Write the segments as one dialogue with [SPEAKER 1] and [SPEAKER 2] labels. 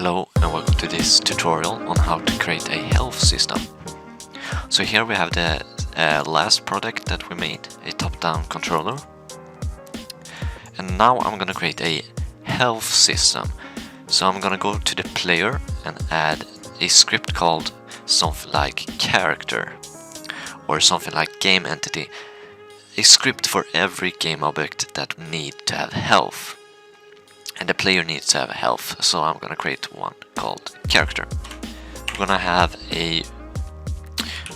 [SPEAKER 1] Hello and welcome to this tutorial on how to create a health system. So here we have the last product that we made, a top-down controller. And now I'm gonna create a health system. So I'm gonna go to the player and add a script called something like character or something like game entity. A script for every game object that need to have health. And the player needs to have health, so I'm gonna create one called character. We're gonna have a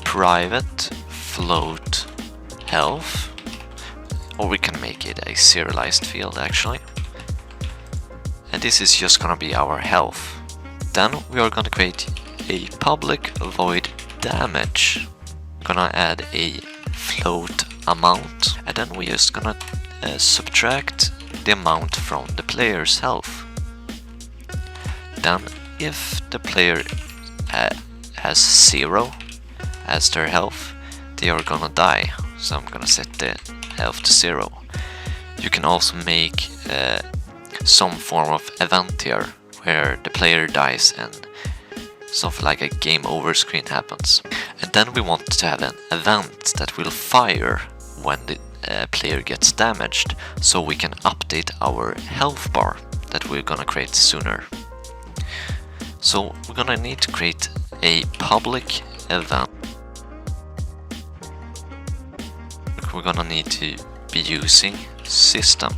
[SPEAKER 1] private float health, or we can make it a serialized field actually. And this is just gonna be our health. Then we are gonna create a public void damage. We're gonna add a float amount, and then we're just gonna subtract the amount from the player's health. Then if the player has 0 as their health, they are gonna die. So I'm gonna set the health to 0. You can also make some form of event here where the player dies and something like a game over screen happens. And then we want to have an event that will fire when the player gets damaged, so we can update our health bar that we're gonna create sooner. So we're gonna need to create a public event. We're gonna need to be using system.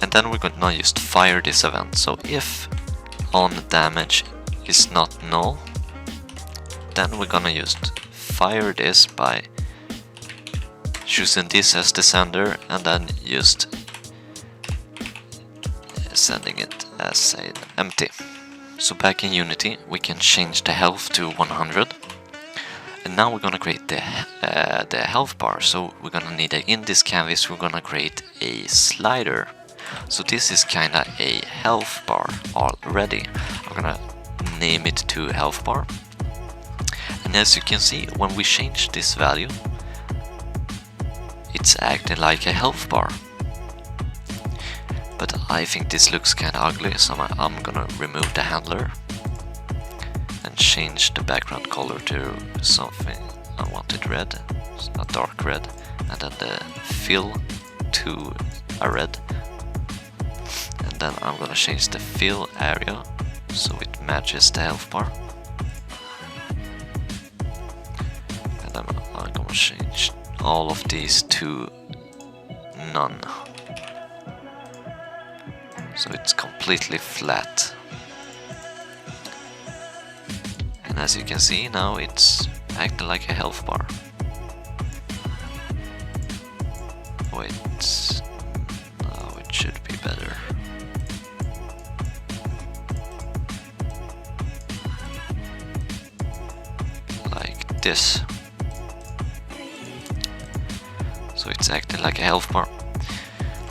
[SPEAKER 1] And then we're gonna just fire this event. So if on damage is not null, then we're gonna just fire this by choosing this as the sender and then just sending it as an empty. So back in Unity we can change the health to 100, and now we're gonna create the health bar. So we're gonna need in this canvas we're gonna create a slider. So this is kinda a health bar already. I'm gonna name it to health bar. And as you can see, when we change this value, it's acting like a health bar. But I think this looks kind of ugly, so I'm gonna remove the handler and change the background color to something I wanted red, a dark red, and then the fill to a red. And then I'm gonna change the fill area so it matches the health bar. I'm gonna change all of these to none, so it's completely flat. And as you can see now it's acting like a health bar. Wait, no, it should be better. Like this. So it's acting like a health bar.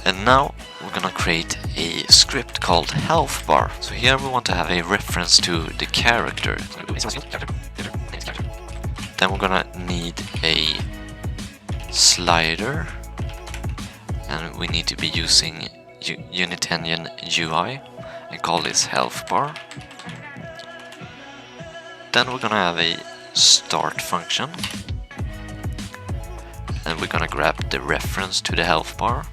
[SPEAKER 1] And now we're gonna create a script called health bar. So here we want to have a reference to the character. Then we're gonna need a slider, and we need to be using Unity Engine UI and call this health bar. Then we're gonna have a start function. And we're gonna grab the reference to the health bar.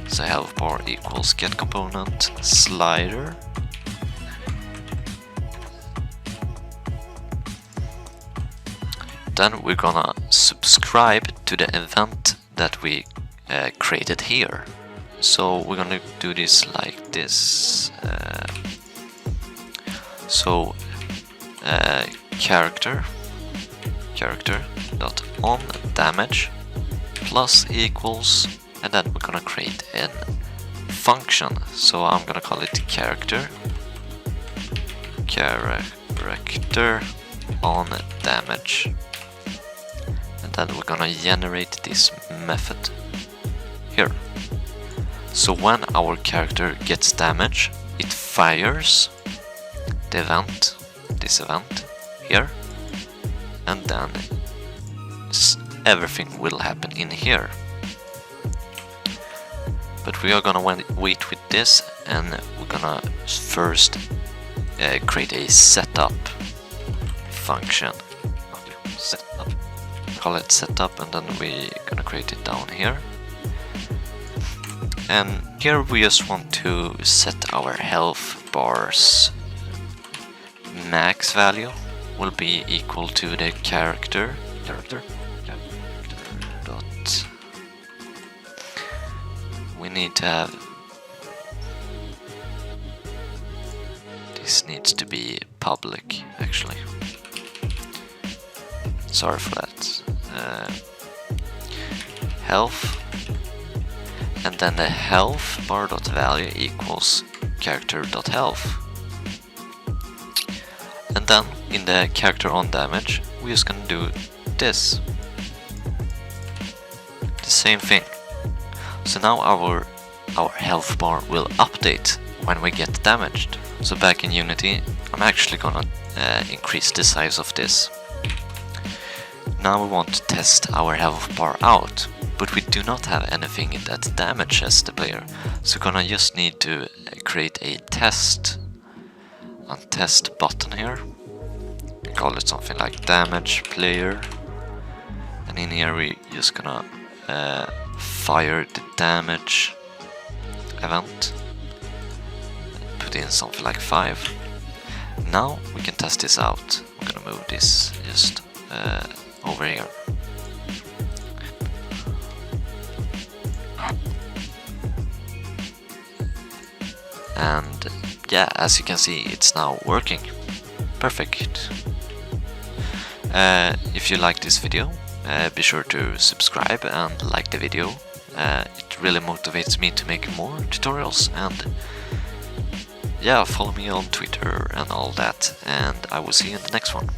[SPEAKER 1] So health bar equals get component slider. Then we're gonna subscribe to the event that we created here. So we're gonna do this like this. Character dot on damage plus equals, and then we're gonna create a function. So I'm gonna call it character on damage, and then we're gonna generate this method here. So when our character gets damage, it fires the event, this event here, and then everything will happen in here. But we are gonna wait with this, and we're gonna first create a setup function. Setup. Call it setup, and then we're gonna create it down here. And here we just want to set our health bars. Max value will be equal to the character dot. We need to have, this needs to be public actually. Sorry for that. Health, and then the health bar dot value equals character dot health. And then in the character on damage, we're just gonna do this. The same thing. So now our health bar will update when we get damaged. So back in Unity, I'm actually gonna increase the size of this. Now we want to test our health bar out, but we do not have anything that damages the player. So we're gonna just need to create a test button here. Call it something like damage player, and in here we just gonna fire the damage event, put in something like 5. Now we can test this out. I'm gonna move this just over here. And yeah, as you can see, it's now working. Perfect. If you like this video, be sure to subscribe and like the video. It really motivates me to make more tutorials, and yeah, follow me on Twitter and all that, and I will see you in the next one.